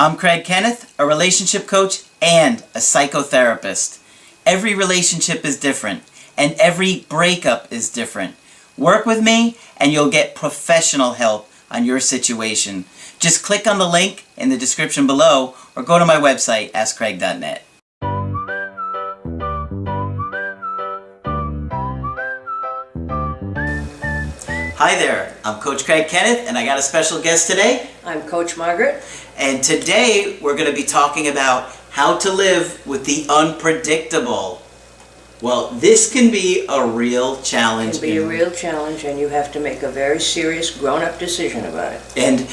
I'm Craig Kenneth, a relationship coach and a psychotherapist. Every relationship is different, and every breakup is different. Work with me, and you'll get professional help on your situation. Just click on the link in the description below, or go to my website, askcraig.net. Hi there, I'm Coach Craig Kenneth, and I got a special guest today. I'm Coach Margaret. And today we're going to be talking about how to live with the unpredictable. Well, this can be a real challenge. It can be a real challenge, and you have to make a very serious grown-up decision about it. And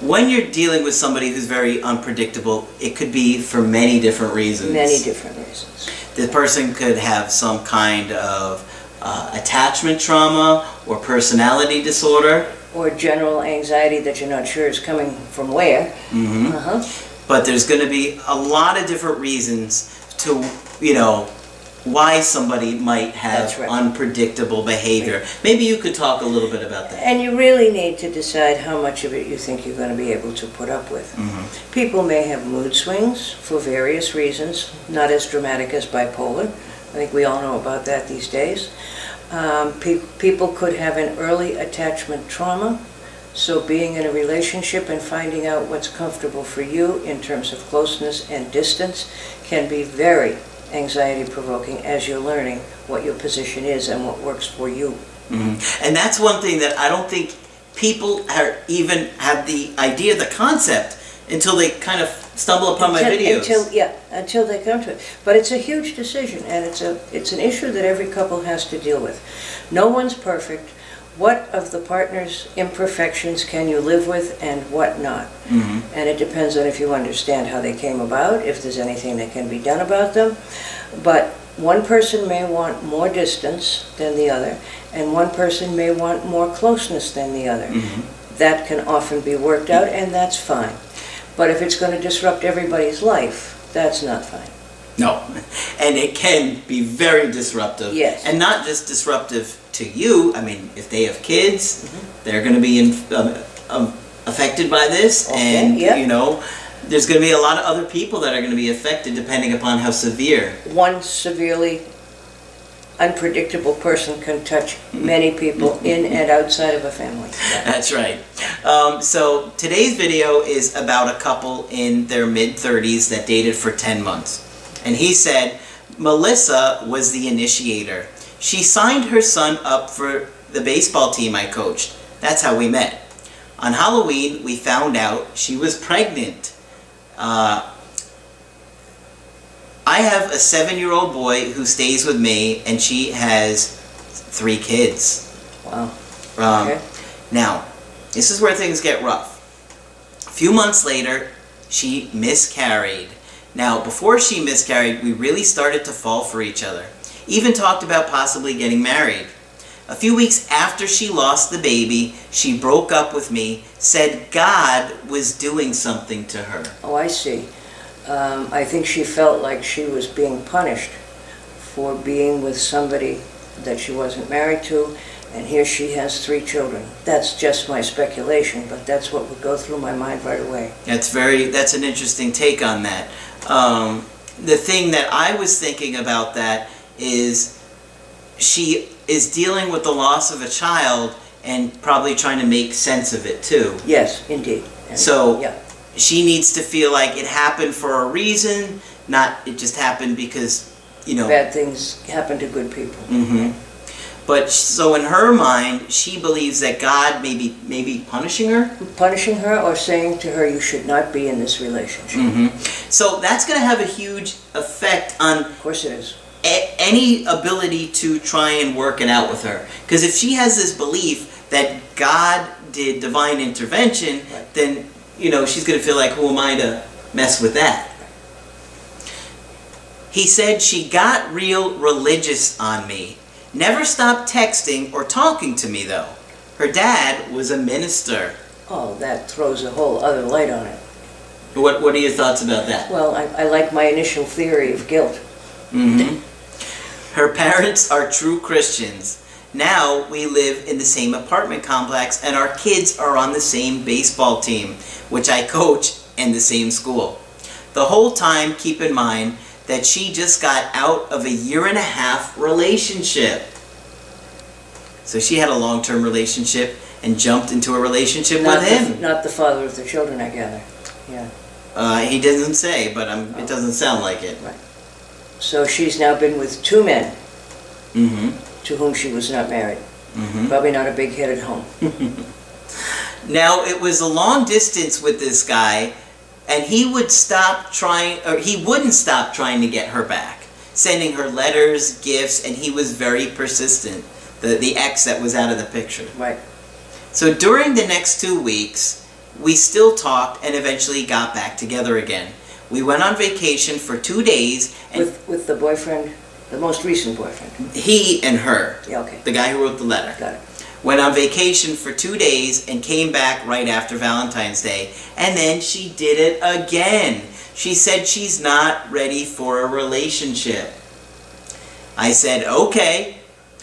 when you're dealing with somebody who's very unpredictable, it could be for many different reasons. Many different reasons. The person could have some kind of attachment trauma or personality disorder. Or general anxiety that you're not sure is coming from where. Mm-hmm. But there's going to be a lot of different reasons to, why somebody might have unpredictable behavior. Maybe you could talk a little bit about that. And you really need to decide how much of it you think you're going to be able to put up with. Mm-hmm. People may have mood swings for various reasons, not as dramatic as bipolar. I think we all know about that these days. People could have an early attachment trauma, so being in a relationship and finding out what's comfortable for you in terms of closeness and distance can be very anxiety-provoking as you're learning what your position is and what works for you. Mm-hmm. And that's one thing that I don't think people even have the idea, the concept, until they kind of stumble upon my videos. Until they come to it. But it's a huge decision, and it's an issue that every couple has to deal with. No one's perfect. What of the partner's imperfections can you live with and what not? Mm-hmm. And it depends on if you understand how they came about, if there's anything that can be done about them. But one person may want more distance than the other, and one person may want more closeness than the other. Mm-hmm. That can often be worked out, and that's fine. But if it's going to disrupt everybody's life, that's not fine. No, and it can be very disruptive. Yes. And not just disruptive to you. I mean, if they have kids, mm-hmm. they're going to be affected by this. Okay, and, yep. There's going to be a lot of other people that are going to be affected depending upon how severe. One severely unpredictable person can touch many people in and outside of a family. That's right. So today's video is about a couple in their mid-30s that dated for 10 months. And he said, Melissa was the initiator. She signed her son up for the baseball team I coached. That's how we met. On Halloween, we found out she was pregnant. I have a 7-year-old boy who stays with me, and she has 3 kids. Wow. Okay. Now, this is where things get rough. A few months later, she miscarried. Now, before she miscarried, we really started to fall for each other. Even talked about possibly getting married. A few weeks after she lost the baby, she broke up with me, said God was doing something to her. Oh, I see. I think she felt like she was being punished for being with somebody that she wasn't married to, and here she has 3 children. That's just my speculation, but that's what would go through my mind right away. That's an interesting take on that. The thing that I was thinking about that is she is dealing with the loss of a child and probably trying to make sense of it too. Yes, indeed. And so she needs to feel like it happened for a reason, not it just happened because, bad things happen to good people. Mm-hmm. But so in her mind, she believes that God may be punishing her? Punishing her or saying to her, you should not be in this relationship. Mm-hmm. So that's going to have a huge effect on... Of course it is. Any ability to try and work it out with her. Because if she has this belief that God did divine intervention, then, she's going to feel like, who am I to mess with that? He said she got real religious on me. Never stopped texting or talking to me, though. Her dad was a minister. Oh, that throws a whole other light on it. What are your thoughts about that? Well, I like my initial theory of guilt. Mm-hmm. Her parents are true Christians. Now we live in the same apartment complex and our kids are on the same baseball team, which I coach and the same school. The whole time, keep in mind that she just got out of a 1.5-year relationship. So she had a long-term relationship and jumped into a relationship with him. Not the father of the children, I gather. Yeah. He doesn't say, but it doesn't sound like it. Right. So she's now been with 2 men to whom she was not married. Probably not a big hit at home. Now, it was a long distance with this guy, and he wouldn't stop trying to get her back, sending her letters, gifts, and he was very persistent. The ex that was out of the picture. Right. So during the next 2 weeks, we still talked and eventually got back together again. We went on vacation for 2 days. And with the boyfriend, the most recent boyfriend? He and her. Yeah, okay. The guy who wrote the letter. Got it. Went on vacation for 2 days and came back right after Valentine's Day. And then she did it again. She said she's not ready for a relationship. I said, okay.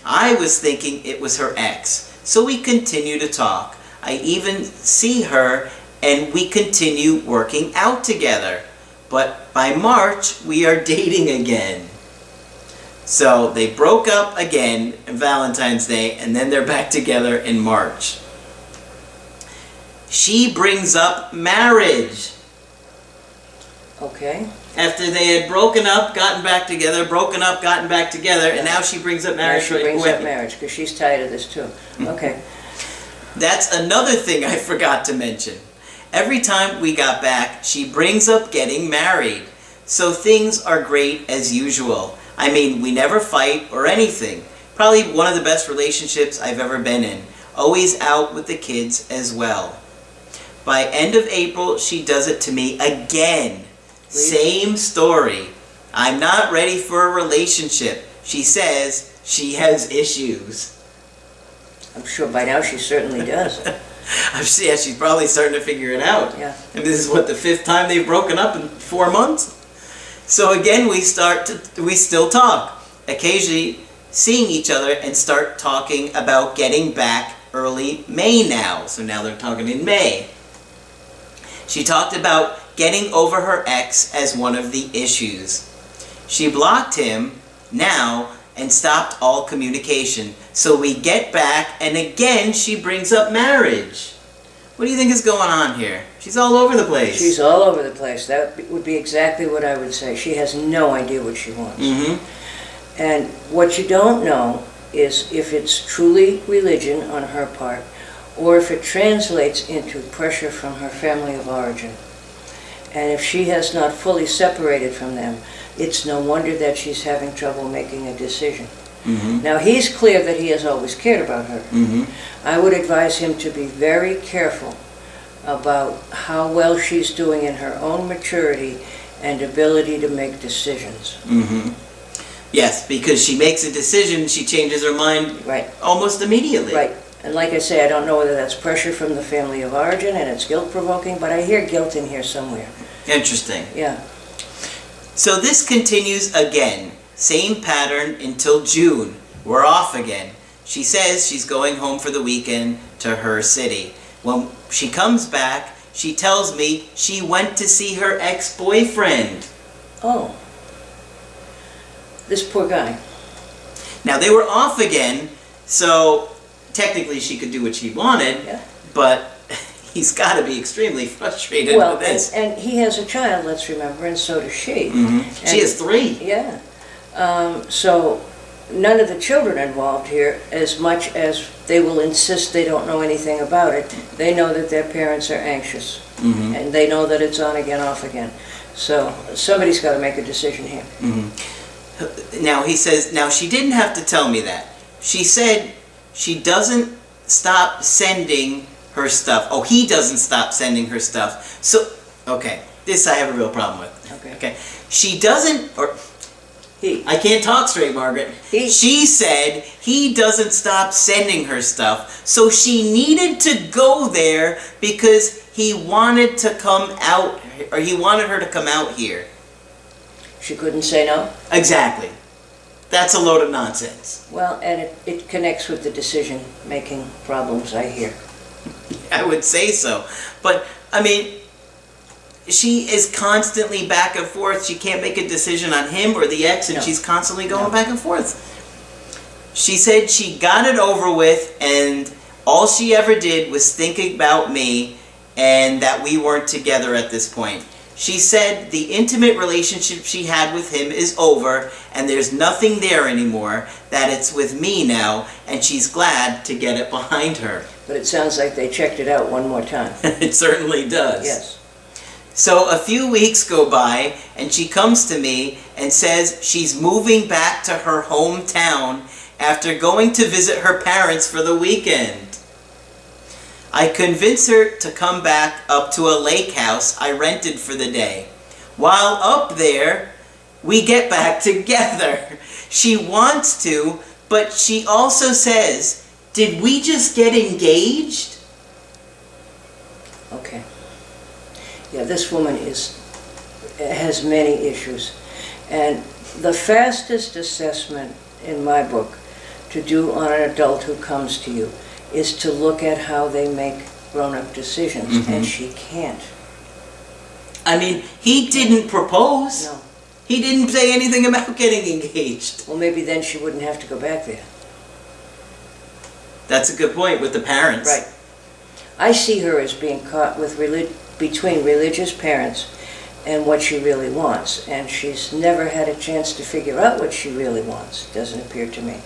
I was thinking it was her ex. So we continue to talk. I even see her and we continue working out together. But by March, we are dating again. So they broke up again on Valentine's Day, and then they're back together in March. She brings up marriage. Okay. After they had broken up, gotten back together, broken up, gotten back together, and now she brings up marriage. Now she brings up marriage, because she's tired of this too. Okay. That's another thing I forgot to mention. Every time we got back, she brings up getting married. So things are great as usual. I mean, we never fight or anything. Probably one of the best relationships I've ever been in. Always out with the kids as well. By end of April, she does it to me again. Same story. I'm not ready for a relationship. She says she has issues. I'm sure by now she certainly does. Yeah, she's probably starting to figure it out. Yeah. And this is what, the 5th time they've broken up in 4 months? So again, we still talk. Occasionally seeing each other and start talking about getting back early May now. So now they're talking in May. She talked about getting over her ex as one of the issues. She blocked him now and stopped all communication. So we get back, and again she brings up marriage. What do you think is going on here? She's all over the place. She's all over the place. That would be exactly what I would say. She has no idea what she wants. And what you don't know is if it's truly religion on her part, or if it translates into pressure from her family of origin. And if she has not fully separated from them, it's no wonder that she's having trouble making a decision. Now, he's clear that he has always cared about her. I would advise him to be very careful about how well she's doing in her own maturity and ability to make decisions. Yes, because she makes a decision, she changes her mind almost immediately. Right. And like I say, I don't know whether that's pressure from the family of origin and it's guilt-provoking, but I hear guilt in here somewhere. Interesting. Yeah. So this continues again. Same pattern until June. We're off again. She says she's going home for the weekend to her city. When she comes back, she tells me she went to see her ex-boyfriend. Oh. This poor guy. Now they were off again, so technically she could do what she wanted, but he's got to be extremely frustrated with this. And he has a child, let's remember, and so does she. She has 3. Yeah. So none of the children involved here, as much as they will insist they don't know anything about it, they know that their parents are anxious. And they know that it's on again, off again. So somebody's got to make a decision here. Now he says, now she didn't have to tell me that. She said she doesn't stop sending her stuff. Oh, he doesn't stop sending her stuff. So, okay, this I have a real problem with. Okay. She doesn't, or I can't talk straight, Margaret. She said he doesn't stop sending her stuff, so she needed to go there because he wanted to come out, or he wanted her to come out here. She couldn't say no? Exactly. That's a load of nonsense. Well, and it connects with the decision-making problems I hear. I would say so. But, I mean, she is constantly back and forth. She can't make a decision on him or the ex, and No. she's constantly going No. back and forth. She said she got it over with, and all she ever did was think about me and that we weren't together at this point. She said the intimate relationship she had with him is over and there's nothing there anymore, that it's with me now, and she's glad to get it behind her. But it sounds like they checked it out one more time. It certainly does. Yes. So a few weeks go by and she comes to me and says she's moving back to her hometown after going to visit her parents for the weekend. I convince her to come back up to a lake house I rented for the day. While up there, we get back together. She wants to, but she also says, "Did we just get engaged?" Okay. Yeah, this woman has many issues. And the fastest assessment in my book to do on an adult who comes to you is to look at how they make grown-up decisions, and she can't. I mean, he didn't propose. No. He didn't say anything about getting engaged. Well, maybe then she wouldn't have to go back there. That's a good point with the parents. Right. I see her as being caught with between religious parents and what she really wants, and she's never had a chance to figure out what she really wants, doesn't appear to me.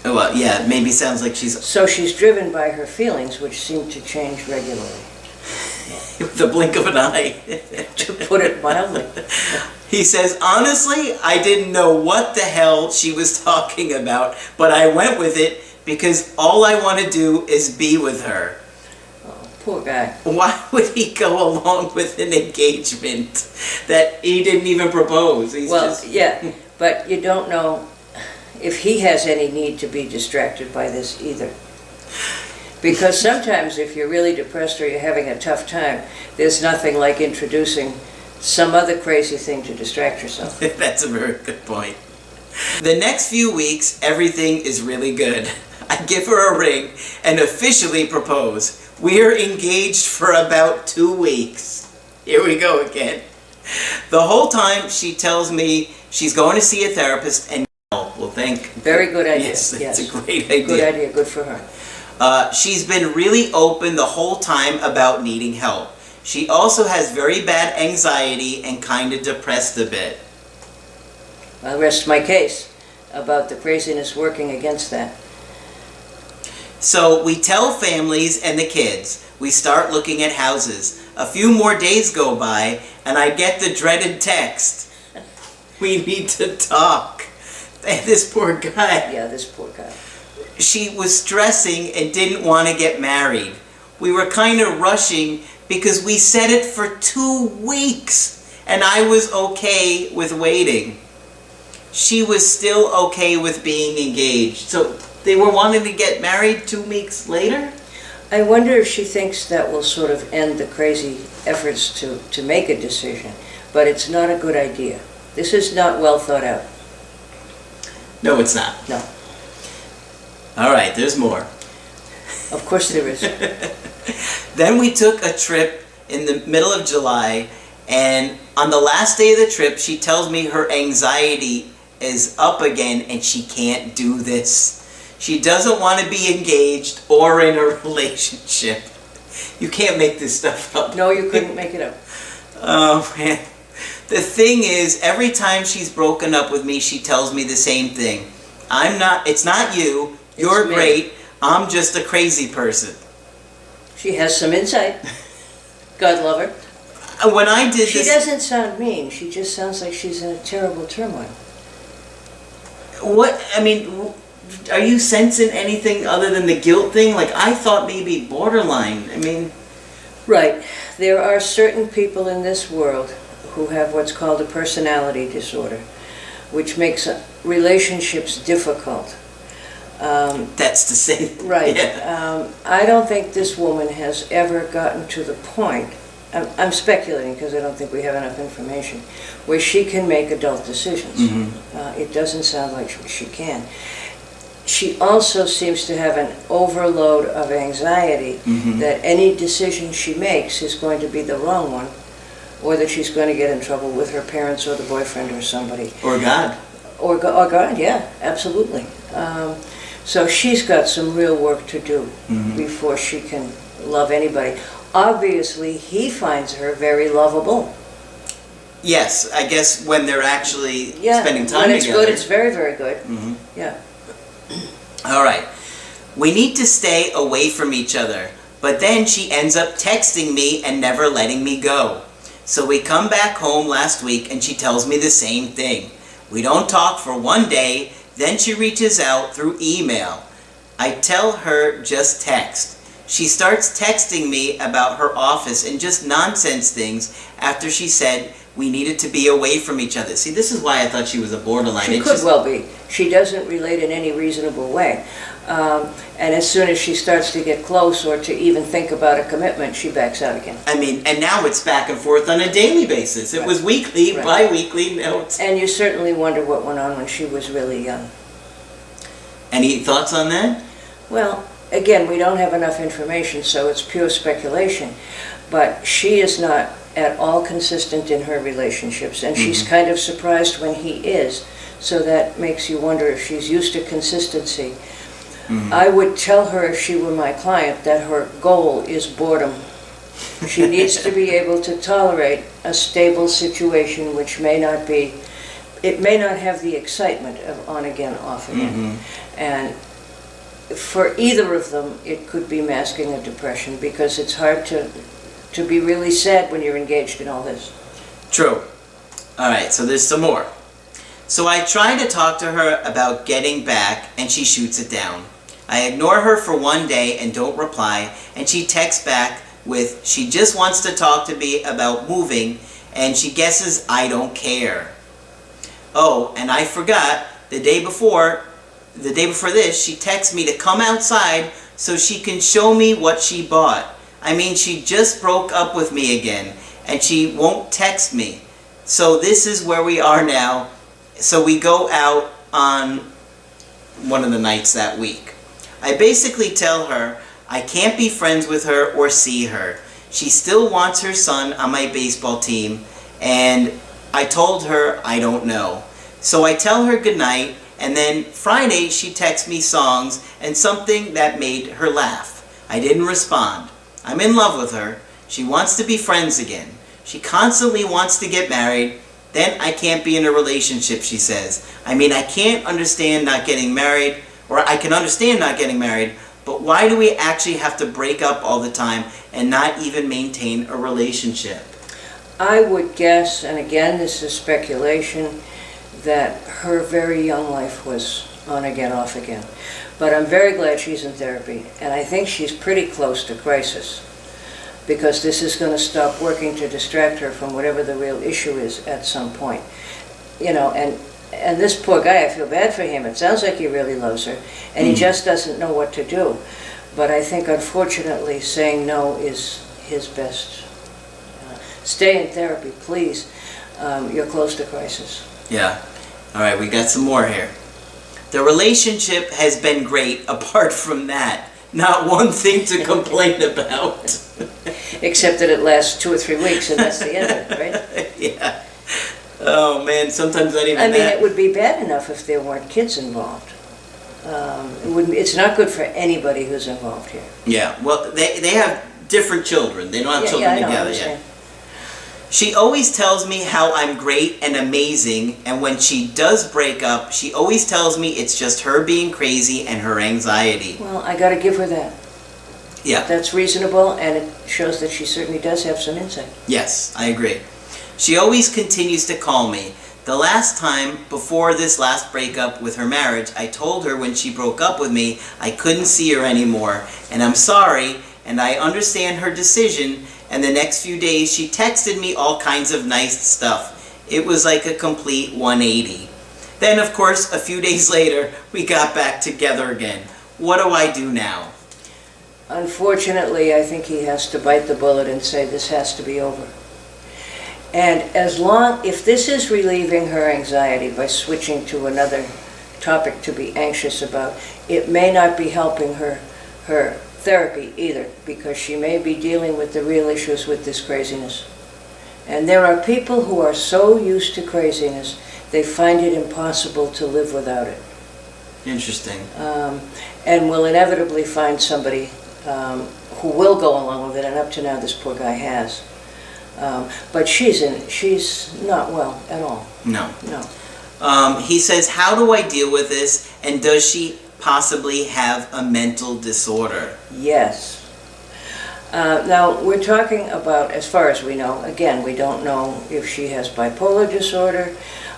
Oh, well, yeah, maybe sounds like she's So she's driven by her feelings, which seem to change regularly, with the blink of an eye. to put it mildly. He says, honestly, I didn't know what the hell she was talking about, but I went with it because all I want to do is be with her. Oh, poor guy. Why would he go along with an engagement that he didn't even propose? He's Yeah, but you don't know if he has any need to be distracted by this either. Because sometimes if you're really depressed or you're having a tough time, there's nothing like introducing some other crazy thing to distract yourself. That's a very good point. The next few weeks, everything is really good. I give her a ring and officially propose. We're engaged for about 2 weeks. Here we go again. The whole time she tells me she's going to see a therapist and well, Very good idea. Yes, that's a great idea. Good idea, good for her. She's been really open the whole time about needing help. She also has very bad anxiety and kind of depressed a bit. I'll rest my case about the craziness working against that. So we tell families and the kids. We start looking at houses. A few more days go by and I get the dreaded text. We need to talk. This poor guy. Yeah, this poor guy. She was stressing and didn't want to get married. We were kind of rushing because we said it for 2 weeks and I was okay with waiting. She was still okay with being engaged. So they were wanting to get married 2 weeks later? I wonder if she thinks that will sort of end the crazy efforts to make a decision, but it's not a good idea. This is not well thought out. No, it's not. No. All right, there's more. Of course there is. Then we took a trip in the middle of July, and on the last day of the trip, she tells me her anxiety is up again and she can't do this. She doesn't want to be engaged or in a relationship. You can't make this stuff up. No, you couldn't make it up. Oh, man. The thing is, every time she's broken up with me, she tells me the same thing. It's not you, you're It's me. great, I'm just a crazy person. She has some insight. God love her. When I did She this... doesn't sound mean. She just sounds like she's in a terrible turmoil. Are you sensing anything other than the guilt thing? Like, I thought maybe borderline. Right. There are certain people in this world who have what's called a personality disorder, which makes relationships difficult. That's the same. Right. Yeah. I don't think this woman has ever gotten to the point, I'm speculating because I don't think we have enough information, where she can make adult decisions. It doesn't sound like she can. She also seems to have an overload of anxiety that any decision she makes is going to be the wrong one, or that she's going to get in trouble with her parents or the boyfriend or somebody. Or God. Or God, yeah, absolutely. So she's got some real work to do before she can love anybody. Obviously, he finds her very lovable. Yes, I guess when they're actually spending time when it's together. good, it's very, very good. Yeah. All right. We need to stay away from each other, but then she ends up texting me and never letting me go. So we come back home last week and she tells me the same thing. We don't talk for one day, then she reaches out through email. I tell her just text. She starts texting me about her office and just nonsense things after she said we needed to be away from each other. See, this is why I thought she was a borderline. She could well be. She doesn't relate in any reasonable way. And as soon as she starts to get close or to even think about a commitment, she backs out again. I mean, and now it's back and forth on a daily basis. It was weekly, bi-weekly, now it's... And you certainly wonder what went on when she was really young. Any thoughts on that? Well, again, we don't have enough information, so it's pure speculation. But she is not at all consistent in her relationships, and she's kind of surprised when he is. So that makes you wonder if she's used to consistency. I would tell her, if she were my client, that her goal is boredom. She needs to be able to tolerate a stable situation which may not be, it may not have the excitement of on again, off again. And for either of them, it could be masking a depression, because it's hard to be really sad when you're engaged in all this. True. All right, so there's some more. So I try to talk to her about getting back, and she shoots it down. I ignore her for one day and don't reply, and she texts back with, she just wants to talk to me about moving, and she guesses I don't care. Oh, and I forgot, the day before this, she texts me to come outside so she can show me what she bought. I mean, she just broke up with me again, and she won't text me. So this is where we are now. So we go out on one of the nights that week. I basically tell her I can't be friends with her or see her. She still wants her son on my baseball team, and I told her I don't know. So I tell her goodnight, and then Friday she texts me songs and something that made her laugh. I didn't respond. I'm in love with her. She wants to be friends again. She constantly wants to get married. Then I can't be in a relationship, she says. I mean, I can't understand not getting married, or I can understand not getting married, but why do we actually have to break up all the time and not even maintain a relationship? I would guess, and again this is speculation, that her very young life was on again, off again. But I'm very glad she's in therapy, and I think she's pretty close to crisis, because this is going to stop working to distract her from whatever the real issue is at some point. You know, and this poor guy, I feel bad for him. It sounds like he really loves her, and he just doesn't know what to do. But I think, unfortunately, saying no is his best. Stay in therapy, please. You're close to crisis. Yeah. All right, we got some more here. The relationship has been great apart from that. Not one thing to complain about. Except that it lasts 2 or 3 weeks, and that's the end of it, right? Yeah. Oh man, sometimes not even that. I mean, it would be bad enough if there weren't kids involved. It's not good for anybody who's involved here. Yeah, well, they have different children. They don't have children together yet. She always tells me how I'm great and amazing, and when she does break up, she always tells me it's just her being crazy and her anxiety. Well, I got to give her that. Yeah. That's reasonable, and it shows that she certainly does have some insight. Yes, I agree. She always continues to call me. The last time, before this last breakup with her marriage, I told her when she broke up with me, I couldn't see her anymore, and I'm sorry, and I understand her decision, and the next few days she texted me all kinds of nice stuff. It was like a complete 180. Then, of course, a few days later, we got back together again. What do I do now? Unfortunately, I think he has to bite the bullet and say this has to be over. And if this is relieving her anxiety by switching to another topic to be anxious about, it may not be helping her therapy either, because she may be dealing with the real issues with this craziness. And there are people who are so used to craziness, they find it impossible to live without it. Interesting. And will inevitably find somebody who will go along with it, and up to now this poor guy has. But she's not well at all. No. No. He says, how do I deal with this, and does she possibly have a mental disorder? Yes. Now, we're talking about, as far as we know, again, we don't know if she has bipolar disorder,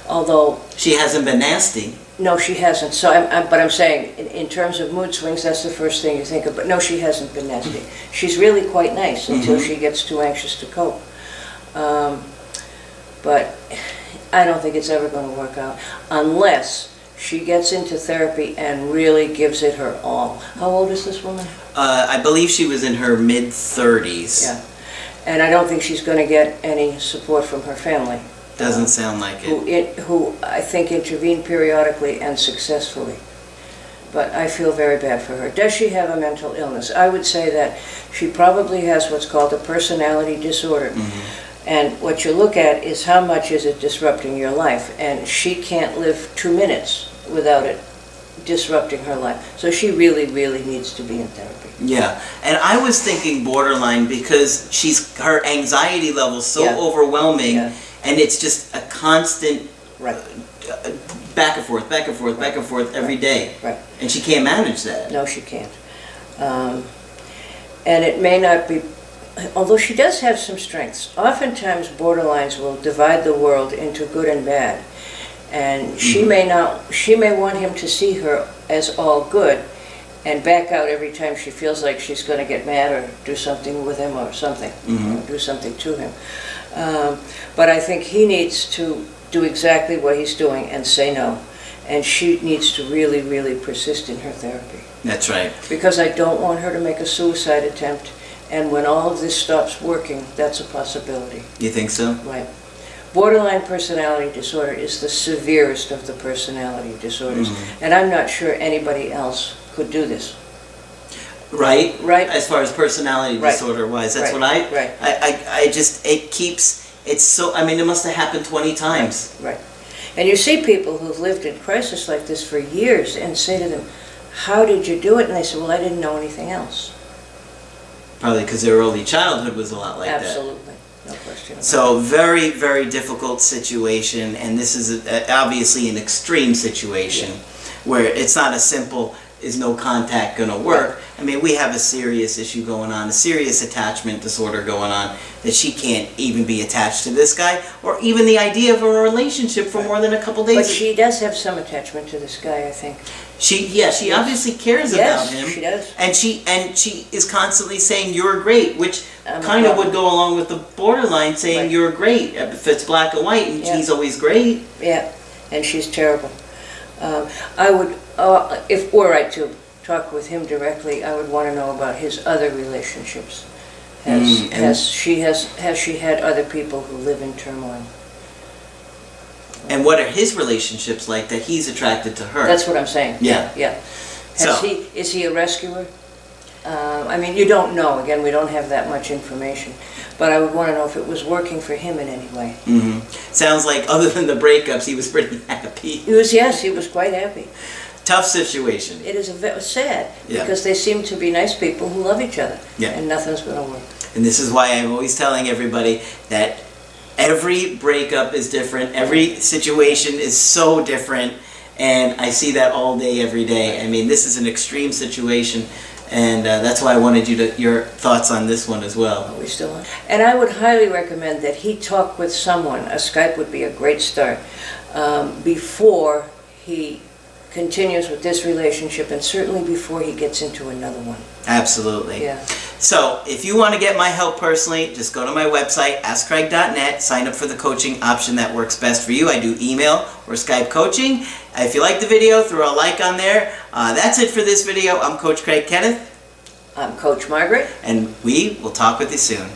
although... She hasn't been nasty. No, she hasn't. So, but I'm saying, in terms of mood swings, that's the first thing you think of. But no, she hasn't been nasty. She's really quite nice until she gets too anxious to cope. But I don't think it's ever going to work out unless she gets into therapy and really gives it her all. How old is this woman? I believe she was in her mid-30s. Yeah. And I don't think she's going to get any support from her family. Doesn't sound like it. Who I think intervene periodically and successfully. But I feel very bad for her. Does she have a mental illness? I would say that she probably has what's called a personality disorder. And what you look at is how much is it disrupting your life. And she can't live 2 minutes without it disrupting her life. So she really, really needs to be in therapy. Yeah, and I was thinking borderline because her anxiety level so overwhelming, and it's just a constant back and forth, back and forth, back and forth every day. Right. And she can't manage that. No, she can't. And it may not be, although she does have some strengths. Oftentimes borderlines will divide the world into good and bad. And she may want him to see her as all good and back out every time she feels like she's going to get mad or do something with him or something, or do something to him. But I think he needs to do exactly what he's doing and say no. And she needs to really, really persist in her therapy. That's right. Because I don't want her to make a suicide attempt. And when all of this stops working, that's a possibility. You think so? Right. Borderline personality disorder is the severest of the personality disorders. And I'm not sure anybody else could do this. Right? Right. As far as personality disorder wise, that's what I just, it's so, I mean, it must have happened 20 times. Right. And you see people who've lived in crisis like this for years and say to them, how did you do it? And they say, well, I didn't know anything else. Probably because their early childhood was a lot like that. Absolutely. No question. So very, very difficult situation, and this is obviously an extreme situation where it's not a simple, is no contact going to work? I mean, we have a serious issue going on, a serious attachment disorder going on, that she can't even be attached to this guy, or even the idea of a relationship for more than a couple days. But she does have some attachment to this guy, I think. She obviously cares about him. Yes, she does. And she is constantly saying, you're great, which kind of would go along with the borderline saying, you're great, if it's black and white, and he's always great. Yeah, and she's terrible. I would, if were I to talk with him directly, I would want to know about his other relationships. Has she had other people who live in turmoil? And what are his relationships like that he's attracted to her? That's what I'm saying. Yeah. Yeah. Is he a rescuer? I mean, you don't know. Again, we don't have that much information. But I would want to know if it was working for him in any way. Sounds like other than the breakups, he was pretty happy. He was quite happy. Tough situation. It is sad because they seem to be nice people who love each other. Yeah. And nothing's going to work. And this is why I'm always telling everybody that every breakup is different. Every situation is so different. And I see that all day, every day. I mean, this is an extreme situation. And that's why I wanted your thoughts on this one as well. Are we still on? And I would highly recommend that he talk with someone. A Skype would be a great start before he continues with this relationship, and certainly before he gets into another one. Absolutely. Yeah. So if you want to get my help personally, just go to my website, askcraig.net, sign up for the coaching option that works best for you. I do email or Skype coaching. If you like the video, throw a like on there. That's it for this video. I'm Coach Craig Kenneth. I'm Coach Margaret. And we will talk with you soon.